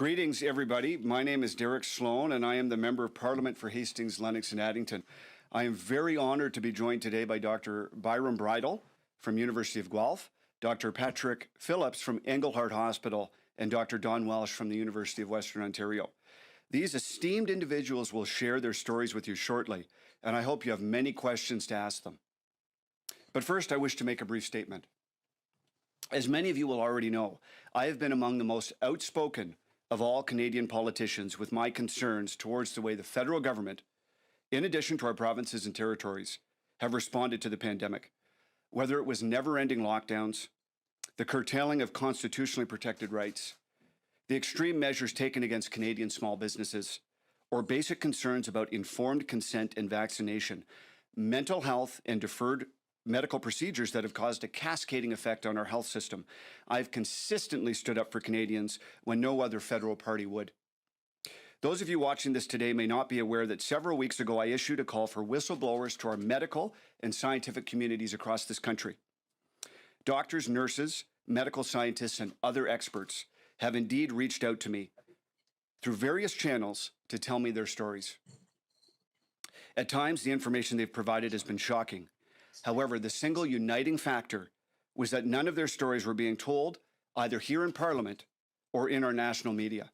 Greetings, everybody. My name is Derek Sloan, and I am the Member of Parliament for Hastings, Lennox, and Addington. I am very honored to be joined today by Dr. Byram Bridle from University of Guelph, Dr. Patrick Phillips from Englehart Hospital, and Dr. Don Welsh from the University of Western Ontario. These esteemed individuals will share their stories with you shortly, and I hope you have many questions to ask them. But first, I wish to make a brief statement. As many of you will already know, I have been among the most outspoken of all Canadian politicians with my concerns towards the way the federal government, in addition to our provinces and territories, have responded to the pandemic. Whether it was never-ending lockdowns, the curtailing of constitutionally protected rights, the extreme measures taken against Canadian small businesses, or basic concerns about informed consent and vaccination, mental health and deferred medical procedures that have caused a cascading effect on our health system. I've consistently stood up for Canadians when no other federal party would. Those of you watching this today may not be aware that several weeks ago I issued a call for whistleblowers to our medical and scientific communities across this country. Doctors, nurses, medical scientists, and other experts have indeed reached out to me through various channels to tell me their stories. At times, the information they've provided has been shocking. However, the single uniting factor was that none of their stories were being told either here in Parliament or in our national media.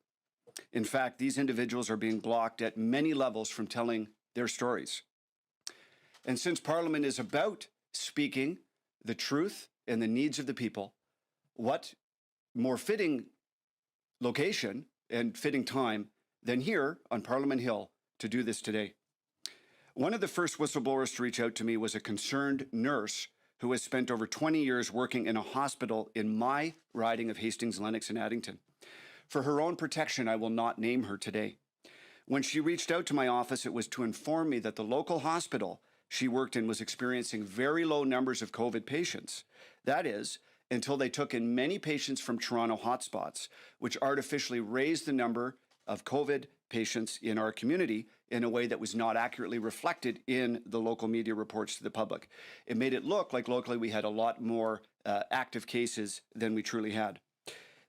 In fact, these individuals are being blocked at many levels from telling their stories. And since Parliament is about speaking the truth and the needs of the people, what more fitting location and fitting time than here on Parliament Hill to do this today? One of the first whistleblowers to reach out to me was a concerned nurse who has spent over 20 years working in a hospital in my riding of Hastings, Lennox, and Addington. For her own protection, I will not name her today. When she reached out to my office, it was to inform me that the local hospital she worked in was experiencing very low numbers of COVID patients. That is, until they took in many patients from Toronto hotspots, which artificially raised the number of COVID patients in our community in a way that was not accurately reflected in the local media reports to the public. It made it look like locally we had a lot more active cases than we truly had.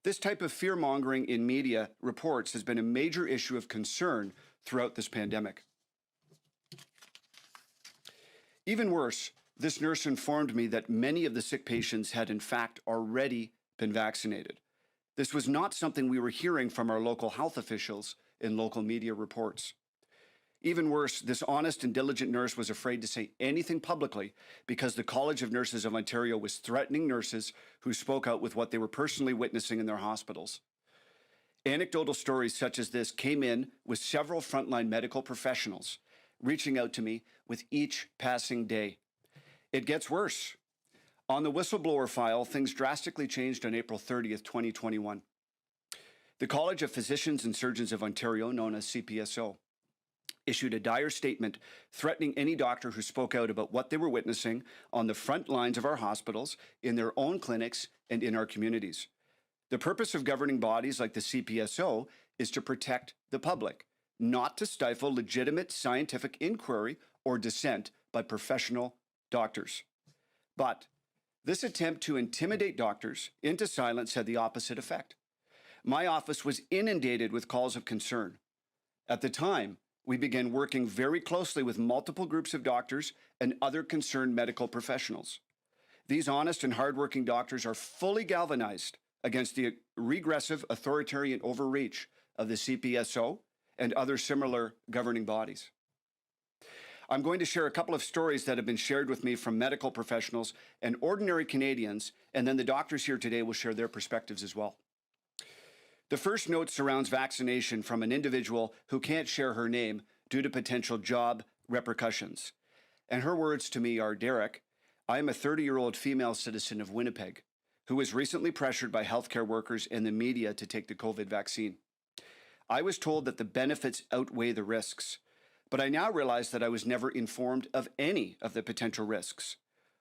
This type of fear-mongering in media reports has been a major issue of concern throughout this pandemic. Even worse, this nurse informed me that many of the sick patients had in fact already been vaccinated. This was not something we were hearing from our local health officials in local media reports. Even worse, this honest and diligent nurse was afraid to say anything publicly because the College of Nurses of Ontario was threatening nurses who spoke out with what they were personally witnessing in their hospitals. Anecdotal stories such as this came in with several frontline medical professionals reaching out to me with each passing day. It gets worse. On the whistleblower file, things drastically changed on April 30th, 2021. The College of Physicians and Surgeons of Ontario, known as CPSO, issued a dire statement threatening any doctor who spoke out about what they were witnessing on the front lines of our hospitals, in their own clinics, and in our communities. The purpose of governing bodies like the CPSO is to protect the public, not to stifle legitimate scientific inquiry or dissent by professional doctors. But this attempt to intimidate doctors into silence had the opposite effect. My office was inundated with calls of concern. At the time, we began working very closely with multiple groups of doctors and other concerned medical professionals. These honest and hardworking doctors are fully galvanized against the regressive authoritarian overreach of the CPSO and other similar governing bodies. I'm going to share a couple of stories that have been shared with me from medical professionals and ordinary Canadians, and then the doctors here today will share their perspectives as well. The first note surrounds vaccination from an individual who can't share her name due to potential job repercussions. And her words to me are, Derek, I am a 30-year-old female citizen of Winnipeg who was recently pressured by healthcare workers and the media to take the COVID vaccine. I was told that the benefits outweigh the risks, but I now realize that I was never informed of any of the potential risks.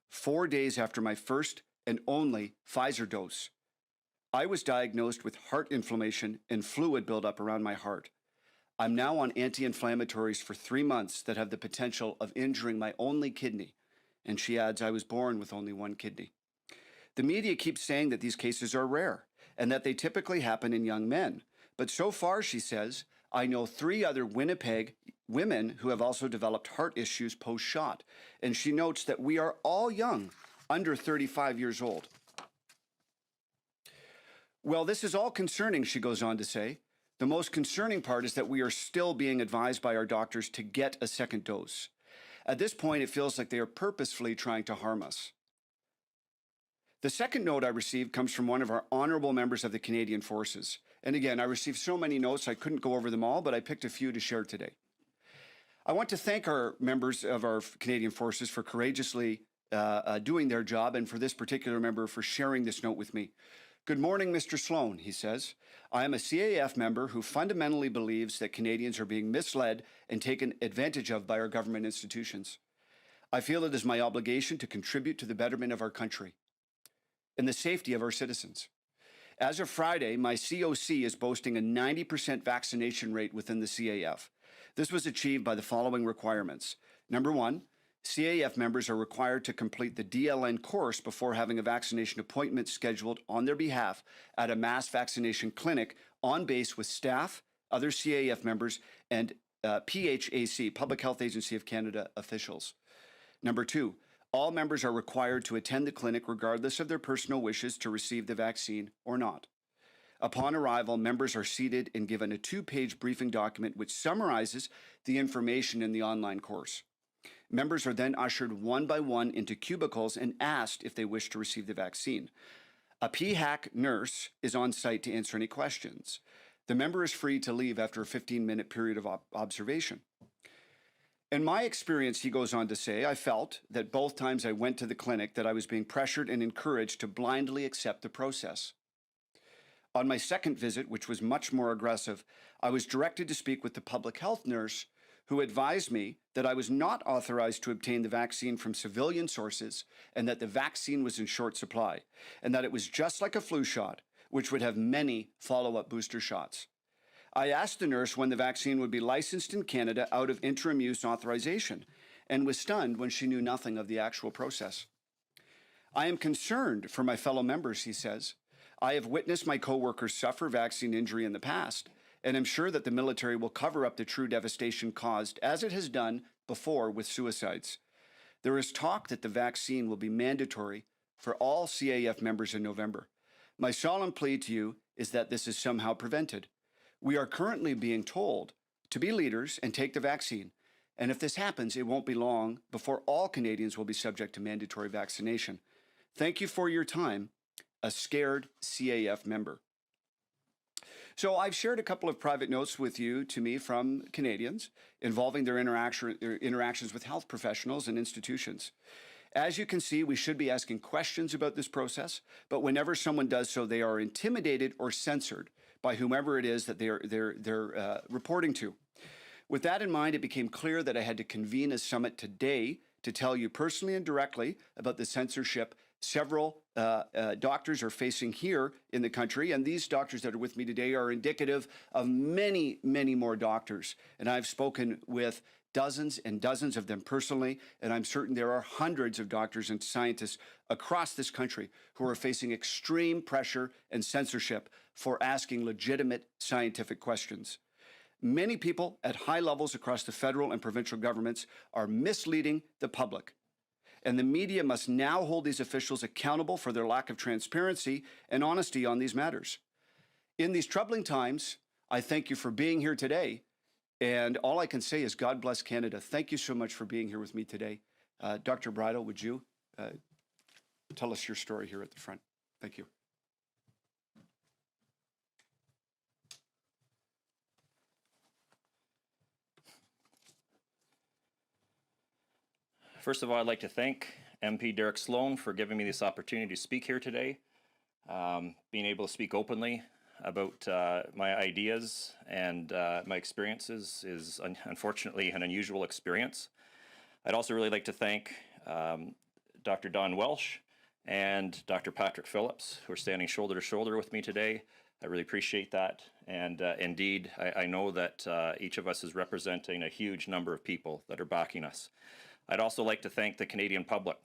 4 days after my first and only Pfizer dose, I was diagnosed with heart inflammation and fluid buildup around my heart. I'm now on anti-inflammatories for 3 months that have the potential of injuring my only kidney. And she adds, I was born with only one kidney. The media keeps saying that these cases are rare and that they typically happen in young men. But so far, she says, I know 3 other Winnipeg women who have also developed heart issues post-shot. And she notes that we are all young, under 35 years old. Well, this is all concerning, she goes on to say. The most concerning part is that we are still being advised by our doctors to get a second dose. At this point, it feels like they are purposefully trying to harm us. The second note I received comes from one of our honorable members of the Canadian Forces. And again, I received so many notes, I couldn't go over them all, but I picked a few to share today. I want to thank our members of our Canadian Forces for courageously doing their job, and for this particular member for sharing this note with me. Good morning, Mr. Sloan, he says. I am a CAF member who fundamentally believes that Canadians are being misled and taken advantage of by our government institutions. I feel it is my obligation to contribute to the betterment of our country and the safety of our citizens. As of Friday, my COC is boasting a 90% vaccination rate within the CAF. This was achieved by the following requirements. Number 1, CAF members are required to complete the DLN course before having a vaccination appointment scheduled on their behalf at a mass vaccination clinic on base with staff, other CAF members, and PHAC, Public Health Agency of Canada officials. Number 2, all members are required to attend the clinic regardless of their personal wishes to receive the vaccine or not. Upon arrival, members are seated and given a 2-page briefing document which summarizes the information in the online course. Members are then ushered one by one into cubicles and asked if they wish to receive the vaccine. A PHAC nurse is on site to answer any questions. The member is free to leave after a 15-minute period of observation. In my experience, he goes on to say, I felt that both times I went to the clinic that I was being pressured and encouraged to blindly accept the process. On my second visit, which was much more aggressive, I was directed to speak with the public health nurse who advised me that I was not authorized to obtain the vaccine from civilian sources and that the vaccine was in short supply, and that it was just like a flu shot, which would have many follow-up booster shots. I asked the nurse when the vaccine would be licensed in Canada out of interim use authorization, and was stunned when she knew nothing of the actual process. I am concerned for my fellow members, he says. I have witnessed my coworkers suffer vaccine injury in the past, and am sure that the military will cover up the true devastation caused, as it has done before with suicides. There is talk that the vaccine will be mandatory for all CAF members in November. My solemn plea to you is that this is somehow prevented. We are currently being told to be leaders and take the vaccine, and if this happens, it won't be long before all Canadians will be subject to mandatory vaccination. Thank you for your time, a scared CAF member. So I've shared a couple of private notes with you, to me, from Canadians involving their interactions with health professionals and institutions. As you can see, we should be asking questions about this process, but whenever someone does so, they are intimidated or censored by whomever it is that they're reporting to. With that in mind, it became clear that I had to convene a summit today to tell you personally and directly about the censorship several doctors are facing here in the country, and these doctors that are with me today are indicative of many, many more doctors. And I've spoken with dozens and dozens of them personally, and I'm certain there are hundreds of doctors and scientists across this country who are facing extreme pressure and censorship for asking legitimate scientific questions. Many people at high levels across the federal and provincial governments are misleading the public. And the media must now hold these officials accountable for their lack of transparency and honesty on these matters. In these troubling times, I thank you for being here today. And all I can say is God bless Canada. Thank you so much for being here with me today. Dr. Bridle, would you tell us your story here at the front? Thank you. First of all, I'd like to thank MP Derek Sloan for giving me this opportunity to speak here today. Being able to speak openly about my ideas and my experiences is unfortunately an unusual experience. I'd also really like to thank Dr. Don Welsh and Dr. Patrick Phillips, who are standing shoulder to shoulder with me today. I really appreciate that. And indeed, I know that each of us is representing a huge number of people that are backing us. I'd also like to thank the Canadian public.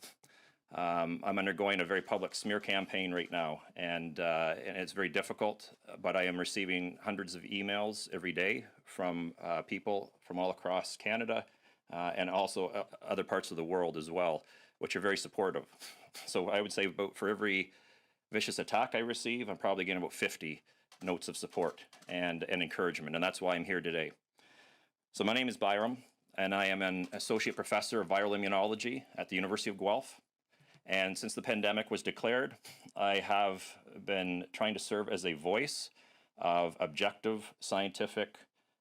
I'm undergoing a very public smear campaign right now, and it's very difficult, but I am receiving hundreds of emails every day from people from all across Canada and also other parts of the world as well, which are very supportive. So I would say about for every vicious attack I receive, I'm probably getting about 50 notes of support and encouragement, and that's why I'm here today. So my name is Byram, and I am an associate professor of viral immunology at the University of Guelph. And since the pandemic was declared, I have been trying to serve as a voice of objective scientific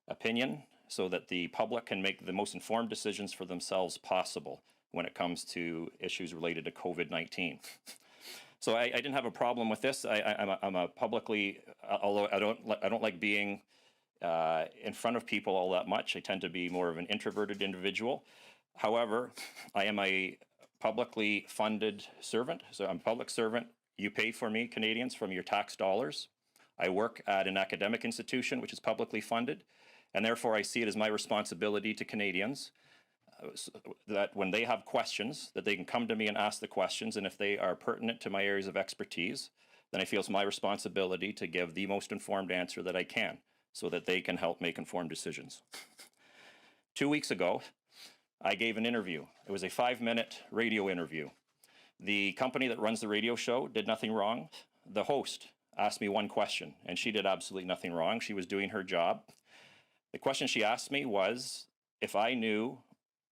opinion so that the public can make the most informed decisions for themselves possible when it comes to issues related to COVID-19. So I didn't have a problem with this. I'm a publicly, although I don't like being in front of people all that much. I tend to be more of an introverted individual. However, I am a publicly funded servant. So I'm a public servant. You pay for me, Canadians, from your tax dollars. I work at an academic institution which is publicly funded, and therefore I see it as my responsibility to Canadians that when they have questions, that they can come to me and ask the questions, and if they are pertinent to my areas of expertise, then I feel it's my responsibility to give the most informed answer that I can so that they can help make informed decisions. 2 weeks ago, I gave an interview. It was a 5-minute radio interview. The company that runs the radio show did nothing wrong. The host asked me one question, and she did absolutely nothing wrong. She was doing her job. The question she asked me was if I knew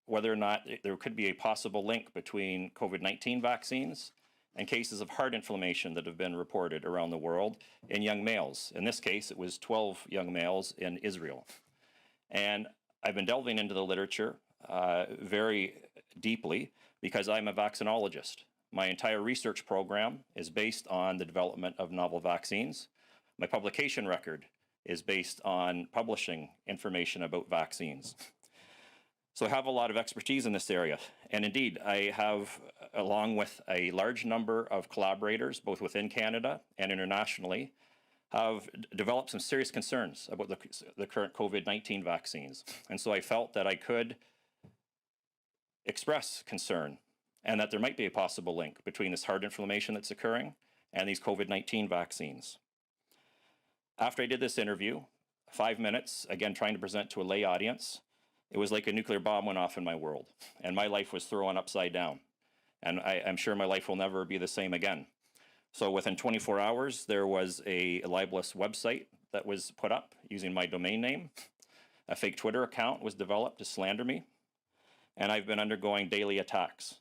whether or not there could be a possible link between COVID-19 vaccines and cases of heart inflammation that have been reported around the world in young males. In this case, it was 12 young males in Israel. And I've been delving into the literature very deeply because I'm a vaccinologist. My entire research program is based on the development of novel vaccines. My publication record is based on publishing information about vaccines. So I have a lot of expertise in this area. And indeed, I have, along with a large number of collaborators, both within Canada and internationally, have developed some serious concerns about the current COVID-19 vaccines. And so I felt that I could express concern and that there might be a possible link between this heart inflammation that's occurring and these COVID-19 vaccines. After I did this interview, 5 minutes, again trying to present to a lay audience, it was like a nuclear bomb went off in my world, and my life was thrown upside down. And I'm sure my life will never be the same again. So within 24 hours, there was a libelous website that was put up using my domain name. A fake Twitter account was developed to slander me. And I've been undergoing daily attacks,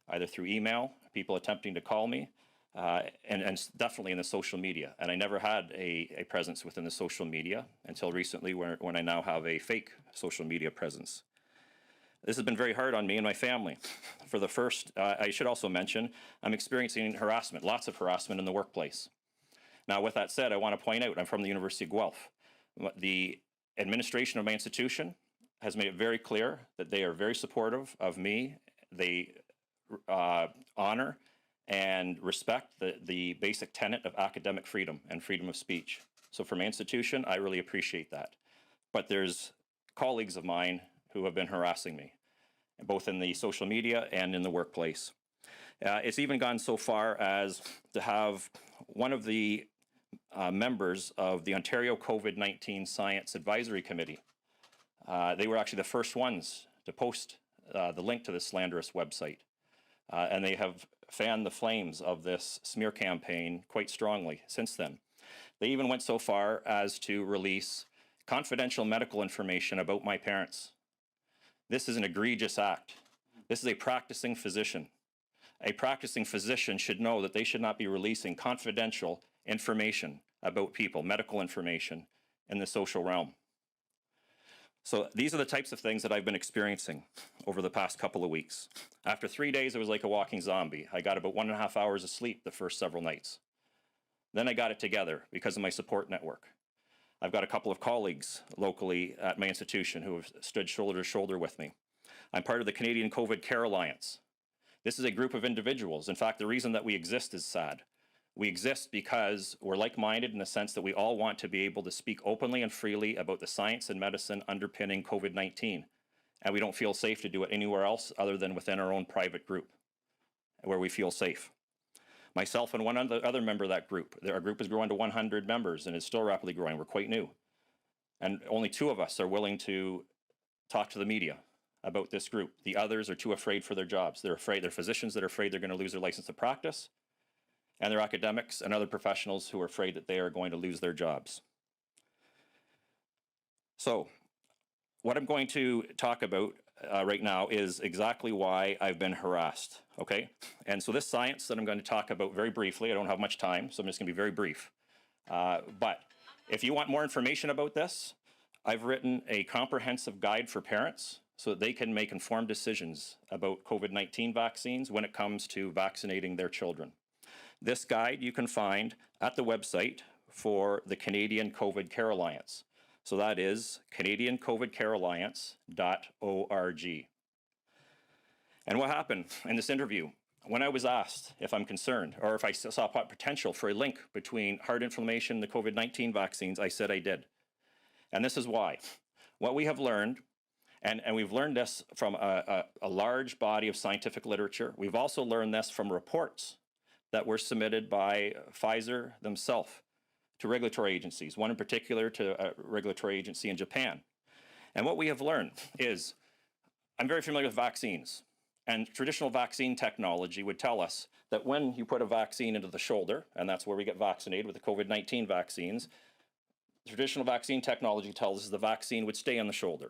either through email, people attempting to call me, and definitely in the social media. And I never had a presence within the social media until recently when I now have a fake social media presence. This has been very hard on me and my family. For the first, I should also mention, I'm experiencing harassment, lots of harassment in the workplace. Now, with that said, I want to point out, I'm from the University of Guelph. The administration of my institution has made it very clear that they are very supportive of me. They honor and respect the basic tenet of academic freedom and freedom of speech. So for my institution, I really appreciate that. But there's colleagues of mine who have been harassing me, both in the social media and in the workplace. It's even gone so far as to have one of the members of the Ontario COVID-19 Science Advisory Committee. They were actually the first ones to post the link to this slanderous website. And they have fanned the flames of this smear campaign quite strongly since then. They even went so far as to release confidential medical information about my parents. This is an egregious act. This is a practicing physician. A practicing physician should know that they should not be releasing confidential information about people, medical information, in the social realm. So these are the types of things that I've been experiencing over the past couple of weeks. After 3 days, it was like a walking zombie. I got about 1.5 hours of sleep the first several nights. Then I got it together because of my support network. I've got a couple of colleagues locally at my institution who have stood shoulder to shoulder with me. I'm part of the Canadian COVID Care Alliance. This is a group of individuals. In fact, the reason that we exist is sad. We exist because we're like-minded in the sense that we all want to be able to speak openly and freely about the science and medicine underpinning COVID-19. And we don't feel safe to do it anywhere else other than within our own private group. where we feel safe. Myself and one other member of that group, our group is growing to 100 members and is still rapidly growing. We're quite new. And only 2 of us are willing to talk to the media about this group. The others are too afraid for their jobs. They're afraid, they're physicians that are afraid they're going to lose their license to practice, and they're academics and other professionals who are afraid that they are going to lose their jobs. So what I'm going to talk about right now is exactly why I've been harassed, okay? And so this science that I'm going to talk about very briefly, I don't have much time, so I'm just going to be very brief. But if you want more information about this, I've written a comprehensive guide for parents so that they can make informed decisions about COVID-19 vaccines when it comes to vaccinating their children. This guide you can find at the website for the Canadian COVID Care Alliance. So that is CanadianCOVIDCareAlliance.org. And what happened in this interview? When I was asked if I'm concerned or if I saw potential for a link between heart inflammation and the COVID-19 vaccines, I said I did. And this is why. What we have learned, and we've learned this from a large body of scientific literature. We've also learned this from reports that were submitted by Pfizer themselves to regulatory agencies, one in particular to a regulatory agency in Japan. And what we have learned is, I'm very familiar with vaccines, and traditional vaccine technology would tell us that when you put a vaccine into the shoulder, and that's where we get vaccinated with the COVID-19 vaccines, traditional vaccine technology tells us the vaccine would stay on the shoulder.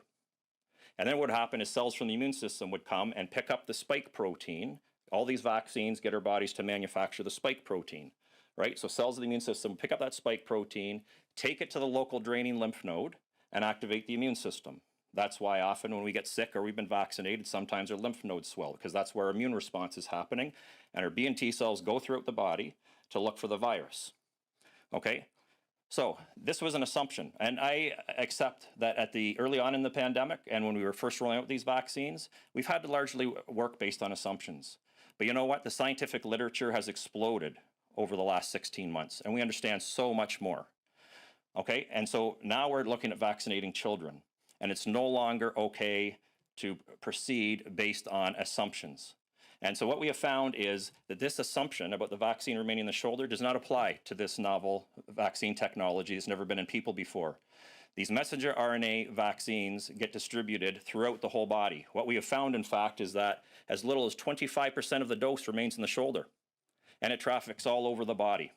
And then what would happen is cells from the immune system would come and pick up the spike protein. All these vaccines get our bodies to manufacture the spike protein, right? So cells of the immune system pick up that spike protein, take it to the local draining lymph node, and activate the immune system. That's why often when we get sick or we've been vaccinated, sometimes our lymph nodes swell, because that's where our immune response is happening, and our B and T cells go throughout the body to look for the virus, okay? So this was an assumption, and I accept that early on in the pandemic and when we were first rolling out these vaccines, we've had to largely work based on assumptions. But you know what? The scientific literature has exploded over the last 16 months, and we understand so much more, okay? And so now we're looking at vaccinating children, and it's no longer okay to proceed based on assumptions. And so what we have found is that this assumption about the vaccine remaining in the shoulder does not apply to this novel vaccine technology that's never been in people before. These messenger RNA vaccines get distributed throughout the whole body. What we have found, in fact, is that as little as 25% of the dose remains in the shoulder, and it traffics all over the body.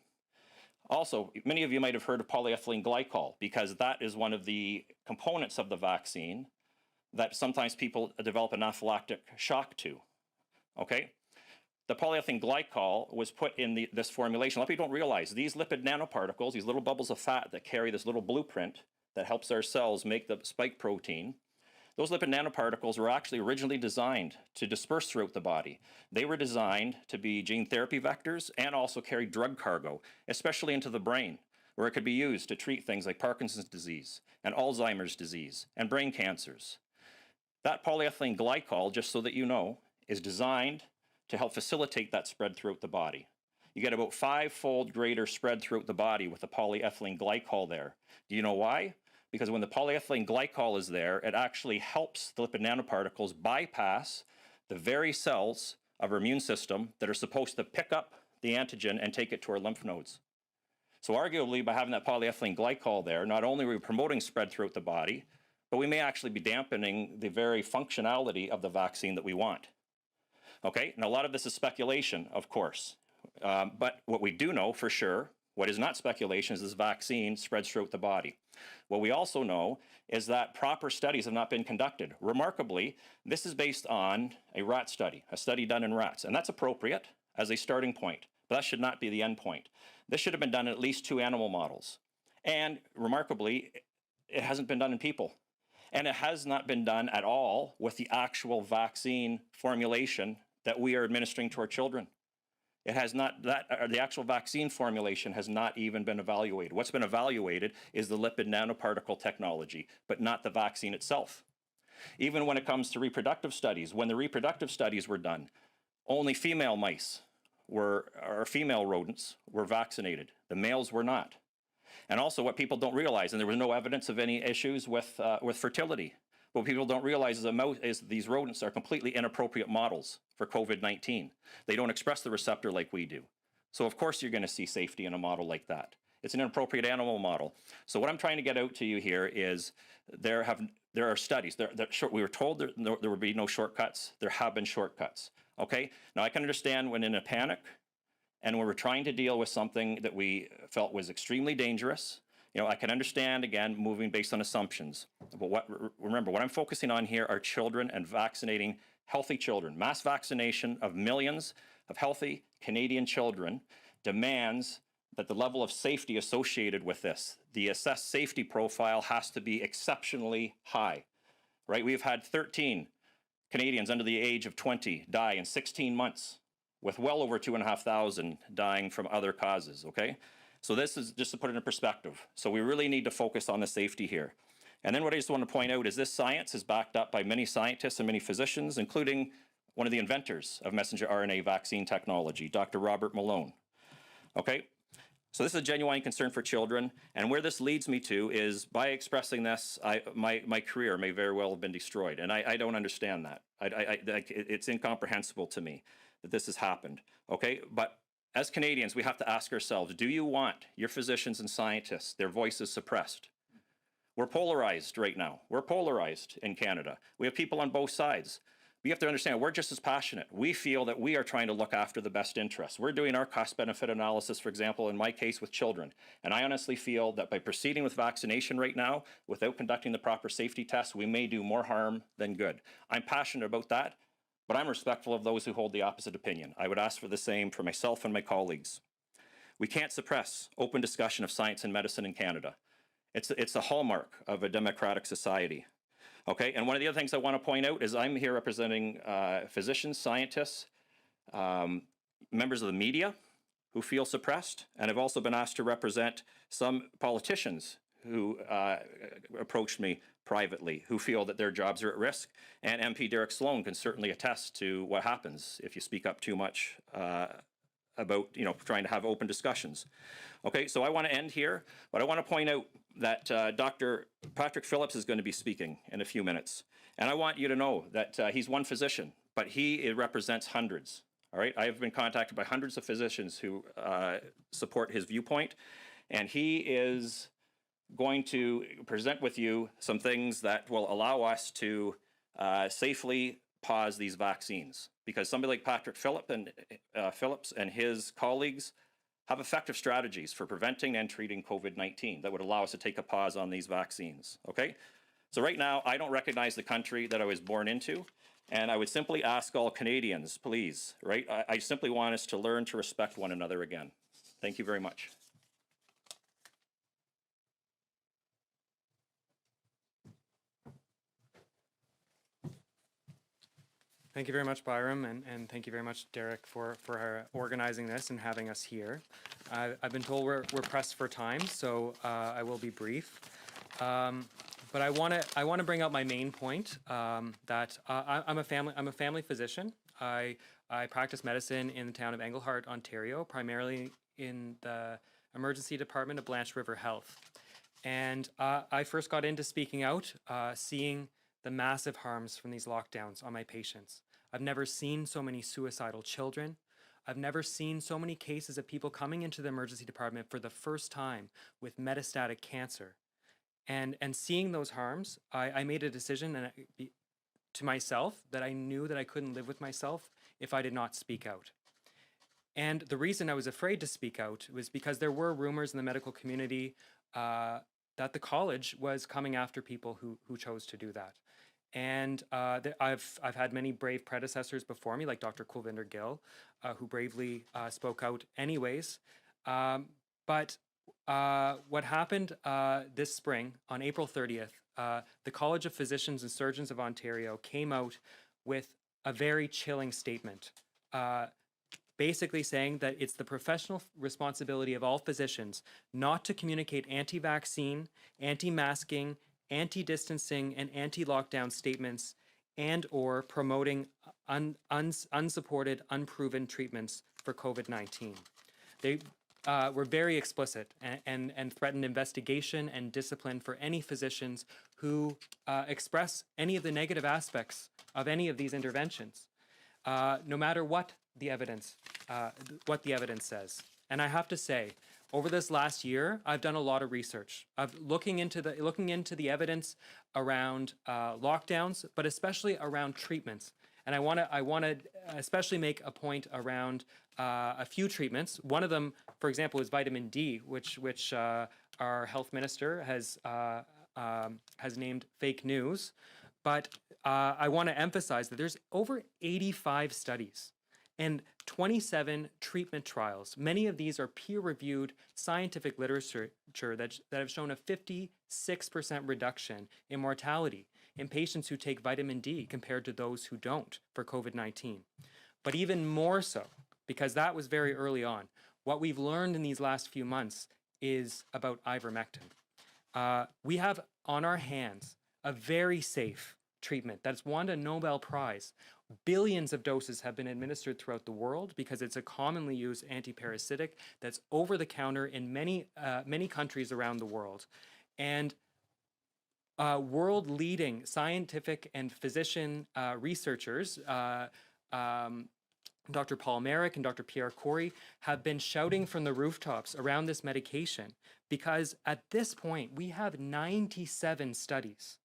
Also, many of you might have heard of polyethylene glycol, because that is one of the components of the vaccine that sometimes people develop an anaphylactic shock to. Okay, the polyethylene glycol was put in this formulation. A lot of people don't realize these lipid nanoparticles, these little bubbles of fat that carry this little blueprint that helps our cells make the spike protein. Those lipid nanoparticles were actually originally designed to disperse throughout the body. They were designed to be gene therapy vectors and also carry drug cargo, especially into the brain, where it could be used to treat things like Parkinson's disease and Alzheimer's disease and brain cancers. That polyethylene glycol, just so that you know, is designed to help facilitate that spread throughout the body. You get about 5-fold greater spread throughout the body with the polyethylene glycol there. Do you know why? Because when the polyethylene glycol is there, it actually helps the lipid nanoparticles bypass the very cells of our immune system that are supposed to pick up the antigen and take it to our lymph nodes. So arguably, by having that polyethylene glycol there, not only are we promoting spread throughout the body, but we may actually be dampening the very functionality of the vaccine that we want. Okay, and a lot of this is speculation, of course. But what we do know for sure, what is not speculation, is this vaccine spreads throughout the body. What we also know is that proper studies have not been conducted. Remarkably, this is based on a rat study, a study done in rats, and that's appropriate as a starting point, but that should not be the end point. This should have been done in at least 2 animal models. And remarkably, it hasn't been done in people. And it has not been done at all with the actual vaccine formulation that we are administering to our children. It has not, the actual vaccine formulation has not even been evaluated. What's been evaluated is the lipid nanoparticle technology, but not the vaccine itself. Even when it comes to reproductive studies, when the reproductive studies were done, only female mice or female rodents were vaccinated. The males were not. And also what people don't realize, and there was no evidence of any issues with fertility. What people don't realize is these rodents are completely inappropriate models for COVID-19. They don't express the receptor like we do. So of course you're going to see safety in a model like that. It's an inappropriate animal model. So what I'm trying to get out to you here is there are studies. We were told there would be no shortcuts. There have been shortcuts. Okay? Now I can understand when in a panic and when we're trying to deal with something that we felt was extremely dangerous. You know, I can understand, again, moving based on assumptions. But remember, what I'm focusing on here are children and vaccinating healthy children. Mass vaccination of millions of healthy Canadian children demands that the level of safety associated with this, the assessed safety profile, has to be exceptionally high, right? We've had 13 Canadians under the age of 20 die in 16 months, with well over 2,500 dying from other causes, okay? So this is just to put it in perspective. So we really need to focus on the safety here. And then what I just want to point out is this science is backed up by many scientists and many physicians, including one of the inventors of messenger RNA vaccine technology, Dr. Robert Malone. Okay, so this is a genuine concern for children, and where this leads me to is by expressing this, my career may very well have been destroyed, and I don't understand that. It's incomprehensible to me that this has happened, okay? But as Canadians, we have to ask ourselves, do you want your physicians and scientists, their voices suppressed? We're polarized right now. We're polarized in Canada. We have people on both sides. But you have to understand, we're just as passionate. We feel that we are trying to look after the best interests. We're doing our cost-benefit analysis, for example, in my case with children. And I honestly feel that by proceeding with vaccination right now, without conducting the proper safety tests, we may do more harm than good. I'm passionate about that, but I'm respectful of those who hold the opposite opinion. I would ask for the same for myself and my colleagues. We can't suppress open discussion of science and medicine in Canada. It's a hallmark of a democratic society. Okay, and one of the other things I want to point out is I'm here representing physicians, scientists, members of the media who feel suppressed, and I've also been asked to represent some politicians who approached me privately, who feel that their jobs are at risk. And MP Derek Sloan can certainly attest to what happens if you speak up too much about, trying to have open discussions. Okay, so I want to end here, but I want to point out that Dr. Patrick Phillips is going to be speaking in a few minutes. And I want you to know that he's one physician, but he represents hundreds. All right, I have been contacted by hundreds of physicians who support his viewpoint, and he is going to present with you some things that will allow us to safely pause these vaccines. Because somebody like Patrick Phillips and his colleagues have effective strategies for preventing and treating COVID-19 that would allow us to take a pause on these vaccines, okay? So right now, I don't recognize the country that I was born into, and I would simply ask all Canadians, please, right? I simply want us to learn to respect one another again. Thank you very much. Thank you very much, Byram, and thank you very much, Derek, for organizing this and having us here. I've been told we're pressed for time, so I will be brief. But I want to bring out my main point that I'm a family physician. I practice medicine in the town of Englehart, Ontario, primarily in the emergency department of Blanche River Health. And I first got into speaking out, seeing the massive harms from these lockdowns on my patients. I've never seen so many suicidal children. I've never seen so many cases of people coming into the emergency department for the first time with metastatic cancer. And seeing those harms, I made a decision to myself that I knew that I couldn't live with myself if I did not speak out. And the reason I was afraid to speak out was because there were rumors in the medical community that the college was coming after people who chose to do that. And I've had many brave predecessors before me, like Dr. Kulvinder Gill, who bravely spoke out anyways. But what happened this spring, on April 30th, the College of Physicians and Surgeons of Ontario came out with a very chilling statement, basically saying that it's the professional responsibility of all physicians not to communicate anti-vaccine, anti-masking, anti-distancing, and anti-lockdown statements and or promoting unsupported, unproven treatments for COVID-19. were very explicit and threatened investigation and discipline for any physicians who express any of the negative aspects of any of these interventions, no matter what the evidence says. And I have to say, over this last year, I've done a lot of research. I've looking into the evidence around lockdowns, but especially around treatments. And I want to especially make a point around a few treatments. One of them, for example, is vitamin D, which our health minister has named fake news. But I want to emphasize that there's over 85 studies and 27 treatment trials. Many of these are peer-reviewed scientific literature that have shown a 56% reduction in mortality in patients who take vitamin D compared to those who don't for COVID-19. But even more so, because that was very early on, what we've learned in these last few months is about ivermectin. We have on our hands a very safe treatment that's won a Nobel Prize. Billions of doses have been administered throughout the world because it's a commonly used antiparasitic that's over the counter in many countries around the world. And world-leading scientific and physician researchers, Dr. Paul Merrick and Dr. Pierre Corey, have been shouting from the rooftops around this medication because at this point we have 97 studies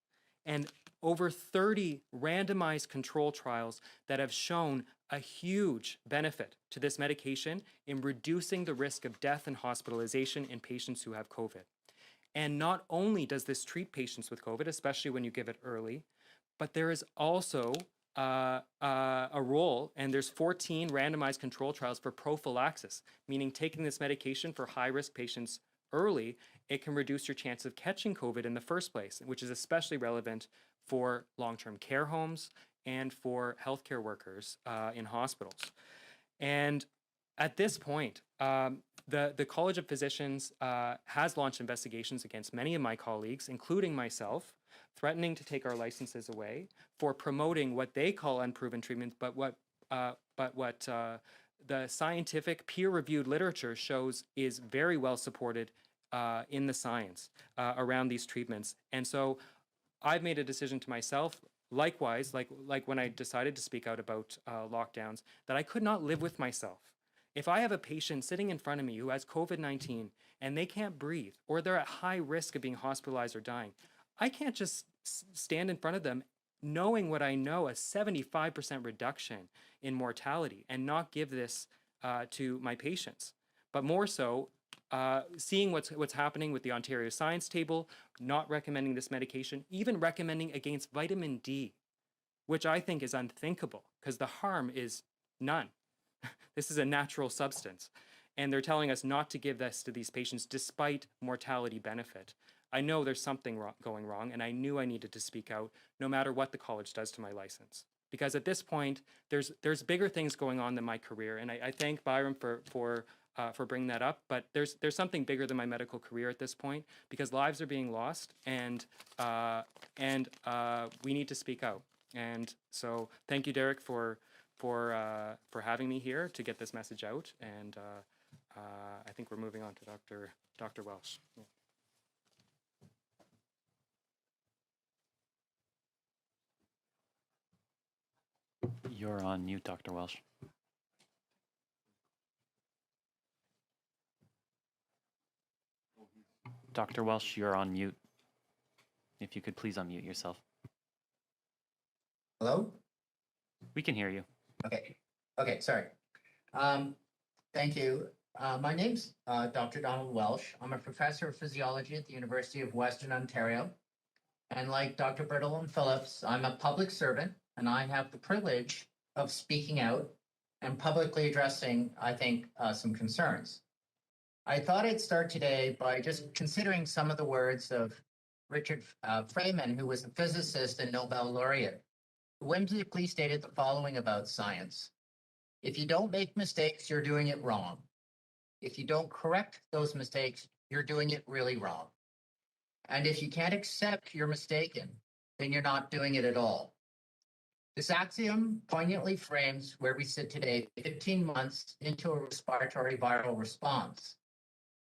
and over 30 randomized control trials that have shown a huge benefit to this medication in reducing the risk of death and hospitalization in patients who have COVID. And not only does this treat patients with COVID, especially when you give it early, but there is also a role, and there's 14 randomized control trials for prophylaxis, meaning taking this medication for high-risk patients early, it can reduce your chance of catching COVID in the first place, which is especially relevant for long-term care homes and for healthcare workers in hospitals. And at this point, the College of Physicians has launched investigations against many of my colleagues, including myself, threatening to take our licenses away for promoting what they call unproven treatments, but what the scientific peer-reviewed literature shows is very well supported in the science around these treatments. And so I've made a decision to myself, likewise, like when I decided to speak out about lockdowns, that I could not live with myself. If I have a patient sitting in front of me who has COVID-19 and they can't breathe, or they're at high risk of being hospitalized or dying, I can't just stand in front of them knowing what I know, a 75% reduction in mortality, and not give this to my patients. But more so, seeing what's happening with the Ontario Science Table, not recommending this medication, even recommending against vitamin D, which I think is unthinkable because the harm is none. This is a natural substance. And they're telling us not to give this to these patients despite mortality benefit. I know there's something going wrong, and I knew I needed to speak out no matter what the college does to my license. Because at this point, there's bigger things going on than my career, and I thank Byram for bringing that up, but there's something bigger than my medical career at this point because lives are being lost, and we need to speak out. And so thank you, Derek, for having me here to get this message out, and I think we're moving on to Dr. Welsh. Yeah. You're on mute, Dr. Welsh. Dr. Welsh, you're on mute. If you could please unmute yourself. Hello? We can hear you. Okay, sorry. Thank you. My name's Dr. Donald Welsh. I'm a professor of physiology at the University of Western Ontario. And like Dr. Brittle and Phillips, I'm a public servant, and I have the privilege of speaking out and publicly addressing, I think, some concerns. I thought I'd start today by just considering some of the words of Richard Feynman, who was a physicist and Nobel laureate, who whimsically stated the following about science. If you don't make mistakes, you're doing it wrong. If you don't correct those mistakes, you're doing it really wrong. And if you can't accept you're mistaken, then you're not doing it at all. This axiom poignantly frames where we sit today, 15 months into a respiratory viral response.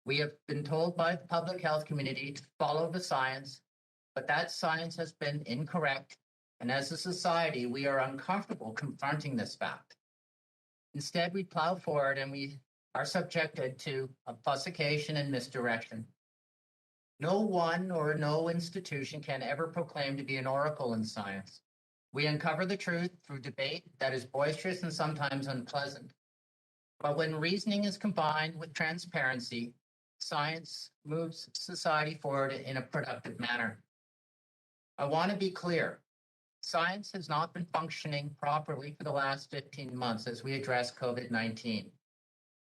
We have been told by the public health community to follow the science, but that science has been incorrect. And as a society, we are uncomfortable confronting this fact. Instead, we plow forward and we are subjected to obfuscation and misdirection. No one or no institution can ever proclaim to be an oracle in science. We uncover the truth through debate that is boisterous and sometimes unpleasant. But when reasoning is combined with transparency, science moves society forward in a productive manner. I want to be clear. Science has not been functioning properly for the last 15 months as we address COVID-19.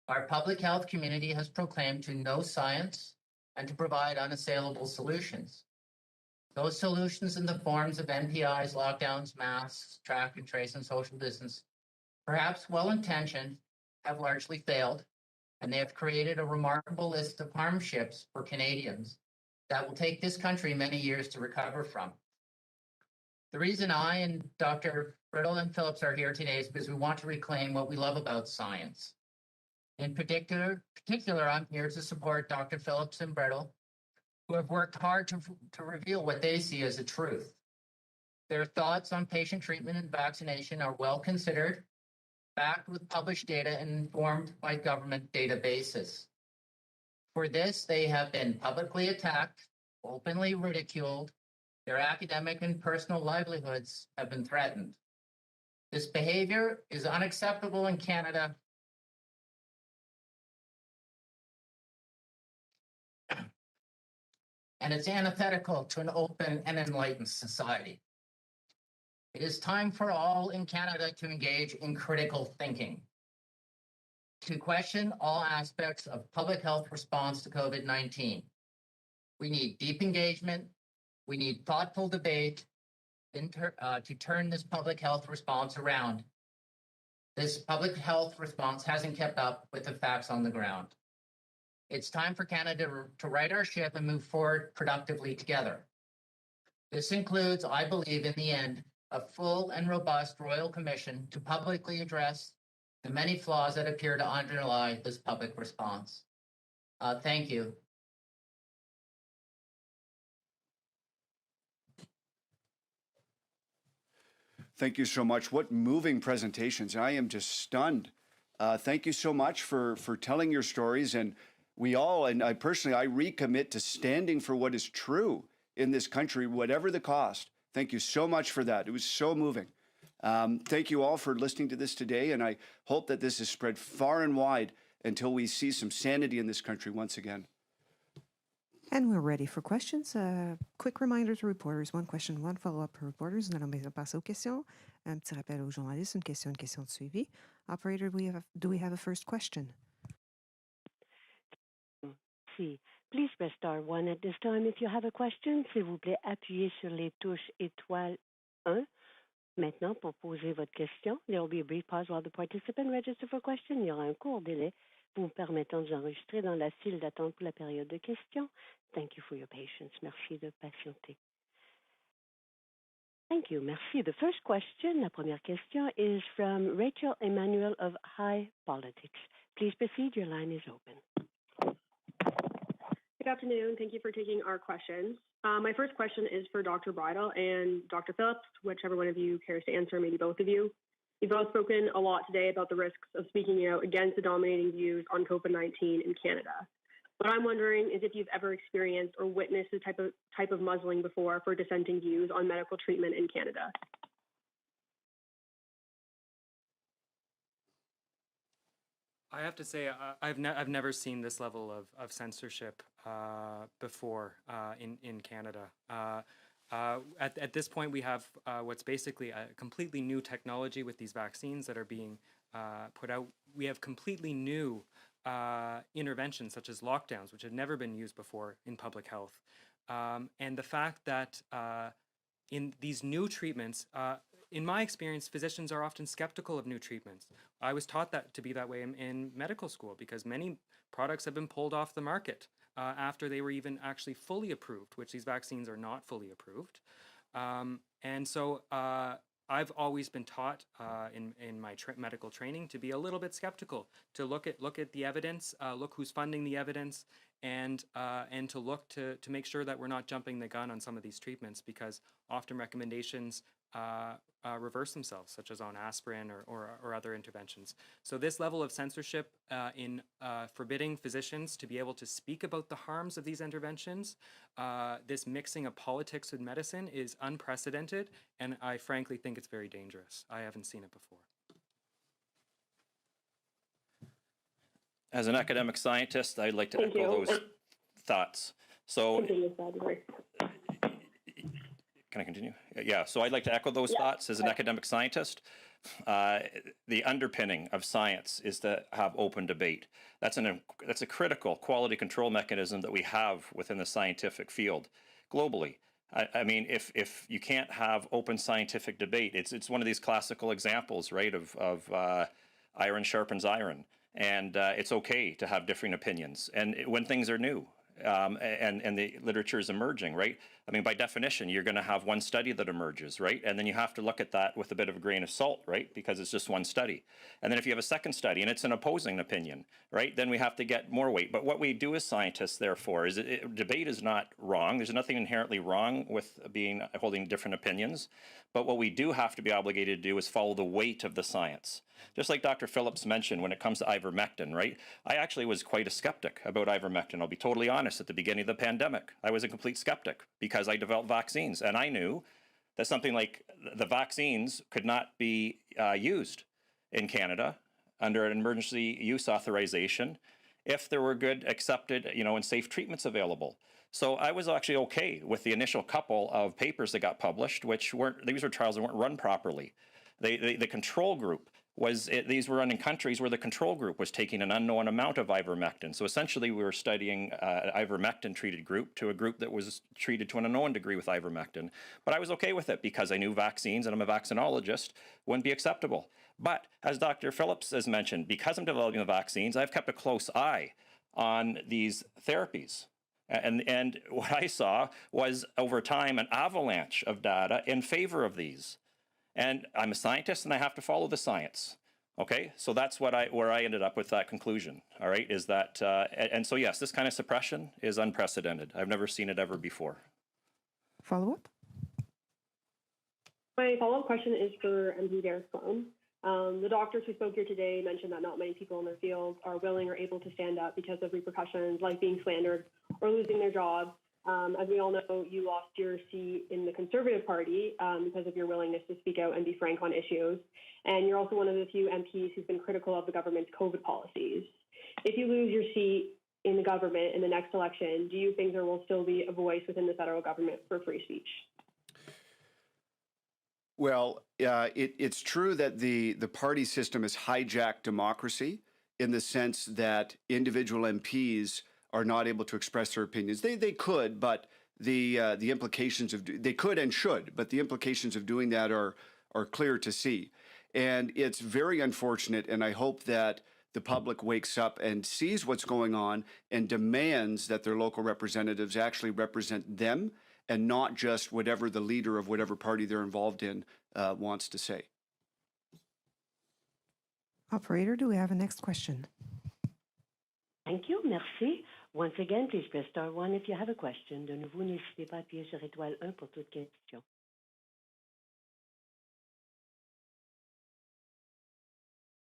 Our public health community has proclaimed to know science and to provide unassailable solutions. Those solutions in the forms of NPIs, lockdowns, masks, track and trace, and social distance, perhaps well-intentioned, have largely failed, and they have created a remarkable list of harmships for Canadians that will take this country many years to recover from. The reason I and Dr. Brittle and Phillips are here today is because we want to reclaim what we love about science. In particular, I'm here to support Dr. Phillips and Brittle, who have worked hard to reveal what they see as the truth. Their thoughts on patient treatment and vaccination are well considered, backed with published data and informed by government databases. For this, they have been publicly attacked, openly ridiculed. Their academic and personal livelihoods have been threatened. This behavior is unacceptable in Canada and it's antithetical to an open and enlightened society. It is time for all in Canada to engage in critical thinking, to question all aspects of public health response to COVID-19. We need deep engagement. We need thoughtful debate to turn this public health response around. This public health response hasn't kept up with the facts on the ground. It's time for Canada to right our ship and move forward productively together. This includes, I believe, in the end, a full and robust Royal Commission to publicly address the many flaws that appear to underlie this public response. Thank you. Thank you so much. What moving presentations. I am just stunned. Thank you so much for telling your stories. And we all, and I personally, I recommit to standing for what is true in this country, whatever the cost. Thank you so much for that. It was so moving. Thank you all for listening to this today. And I hope that this is spread far and wide until we see some sanity in this country once again. And we're ready for questions. Quick reminder to reporters, one question, one follow-up for reporters. Nous allons passer aux questions. Un petit rappel aux journalistes, une question de suivi. Operator, do we have a first question? See, please press star 1 at this time if you have a question. S'il vous plaît, appuyez sur les touches étoile 1. Maintenant, pour poser votre question, there will be a brief pause while the participant register for question. Il y aura un court délai vous permettant de vous enregistrer dans la file d'attente pour la période de questions. Thank you for your patience. Merci de patienter. Thank you. Merci. The first question, la première question, is from Rachel Emmanuel of High Politics. Please proceed. Your line is open. Good afternoon. Thank you for taking our questions. My first question is for Dr. Bridle and Dr. Phillips, whichever one of you cares to answer, maybe both of you. You've both spoken a lot today about the risks of speaking out against the dominating views on COVID-19 in Canada. What I'm wondering is if you've ever experienced or witnessed this type of muzzling before for dissenting views on medical treatment in Canada. I have to say, I've never seen this level of censorship before in Canada. At this point, we have what's basically a completely new technology with these vaccines that are being put out. We have completely new interventions such as lockdowns, which have never been used before in public health. And the fact that in these new treatments, in my experience, physicians are often skeptical of new treatments. I was taught that to be that way in medical school because many products have been pulled off the market after they were even actually fully approved, which these vaccines are not fully approved. And so I've always been taught in my medical training to be a little bit skeptical, to look at the evidence, look who's funding the evidence, and to look to make sure that we're not jumping the gun on some of these treatments, because often recommendations reverse themselves, such as on aspirin or other interventions. So this level of censorship in forbidding physicians to be able to speak about the harms of these interventions, this mixing of politics with medicine, is unprecedented, and I frankly think it's very dangerous. I haven't seen it before. As an academic scientist, I'd like to Thank echo you. those thoughts. So, Continue, that'd be great. can I continue? Yeah, so I'd like to echo those thoughts as an academic scientist. The underpinning of science is to have open debate. That's a critical quality control mechanism that we have within the scientific field globally. I mean, if you can't have open scientific debate, it's one of these classical examples, right, of iron sharpens iron. And it's okay to have differing opinions. And when things are new and the literature is emerging, right? I mean, by definition, you're going to have one study that emerges, right? And then you have to look at that with a bit of a grain of salt, right? Because it's just one study. And then if you have a second study and it's an opposing opinion, right? Then we have to get more weight. But what we do as scientists, therefore, is debate is not wrong. There's nothing inherently wrong with holding different opinions. But what we do have to be obligated to do is follow the weight of the science. Just like Dr. Phillips mentioned when it comes to ivermectin, right? I actually was quite a skeptic about ivermectin. I'll be totally honest. At the beginning of the pandemic, I was a complete skeptic because I developed vaccines. And I knew that something like the vaccines could not be used in Canada under an emergency use authorization if there were good, accepted, and safe treatments available. So I was actually okay with the initial couple of papers that got published, these were trials that weren't run properly. The control group these were run in countries where the control group was taking an unknown amount of ivermectin. So essentially we were studying an ivermectin treated group to a group that was treated to an unknown degree with ivermectin. But I was okay with it because I knew vaccines, and I'm a vaccinologist, wouldn't be acceptable. But as Dr. Phillips has mentioned, because I'm developing the vaccines, I've kept a close eye on these therapies. And what I saw was, over time, an avalanche of data in favor of these. And I'm a scientist, and I have to follow the science. Okay, so that's where I ended up with that conclusion. All right, is that and so yes, this kind of suppression is unprecedented. I've never seen it ever before. Follow up. My follow-up question is for MP Derek Sloan. The doctors who spoke here today mentioned that not many people in their field are willing or able to stand up because of repercussions like being slandered or losing their job. As we all know, you lost your seat in the Conservative Party because of your willingness to speak out and be frank on issues. And you're also one of the few MPs who's been critical of the government's COVID policies. If you lose your seat in the government in the next election, do you think there will still be a voice within the federal government for free speech? Well, it's true that the party system has hijacked democracy in the sense that individual MPs are not able to express their opinions. They could, but the implications of they could and should, but the implications of doing that are clear to see, and it's very unfortunate. And I hope that the public wakes up and sees what's going on and demands that their local representatives actually represent them and not just whatever the leader of whatever party they're involved in wants to say. Operator, do we have a next question? Thank you, merci. Once again, please press star 1 if you have a question. De nouveau, n'hésitez pas à appuyer sur étoile 1 pour toute question.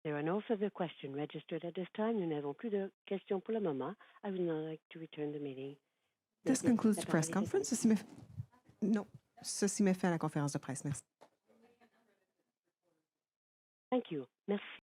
There are no further questions registered at this time. Nous n'avons plus de questions pour le moment. I would now like to return the meeting. This concludes the press conference. Ceci met fin à la conférence de presse. Merci. Thank you. Merci.